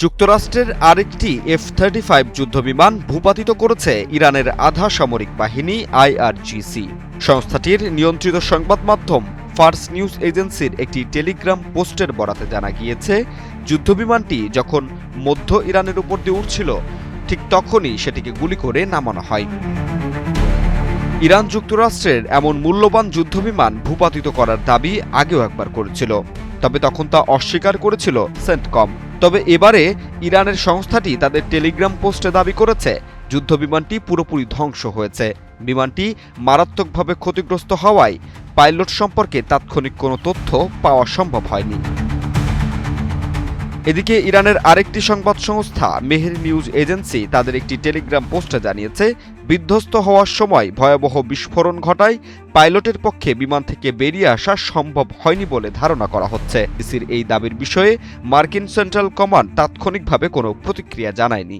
যুক্তরাষ্ট্রের আরেকটি F-35 যুদ্ধবিমান ভূপাতিত করেছে ইরানের আধা সামরিক বাহিনী IRGC। সংস্থাটির নিয়ন্ত্রিত সংবাদ মাধ্যম ফার্স নিউজ এজেন্সির একটি টেলিগ্রাম পোস্টের বরাতে জানা গিয়েছে, যুদ্ধবিমানটি যখন মধ্য ইরানের উপর দিয়ে উড়ছিল ঠিক তখনই সেটিকে গুলি করে নামানো হয়। ইরান যুক্তরাষ্ট্রের এমন মূল্যবান যুদ্ধবিমান ভূপাতিত করার দাবি আগেও একবার করেছিল, তবে তখন তা অস্বীকার করেছিল সেন্টকম। তবে এবারে ইরানের সংস্থাটি তাদের টেলিগ্রাম পোস্টে দাবি করেছে যুদ্ধবিমানটি পুরোপুরি ধ্বংস হয়েছে। বিমানটি মারাত্মকভাবে ক্ষতিগ্রস্ত হওয়ায় পাইলট সম্পর্কে তাৎক্ষণিক কোনো তথ্য পাওয়া সম্ভব হয়নি। এদিকে ইরানের আরেকটি সংবাদ সংস্থা মেহের নিউজ এজেন্সি তাদের একটি টেলিগ্রাম পোস্টে জানিয়েছে, বিধ্বস্ত হওয়ার সময় ভয়াবহ বিস্ফোরণ ঘটায় পাইলটের পক্ষে বিমান থেকে বেরিয়ে আসা সম্ভব হয়নি বলে ধারণা করা হচ্ছে। ইসির এই দাবির বিষয়ে মার্কিন সেন্ট্রাল কমান্ড তাৎক্ষণিকভাবে কোনো প্রতিক্রিয়া জানায়নি।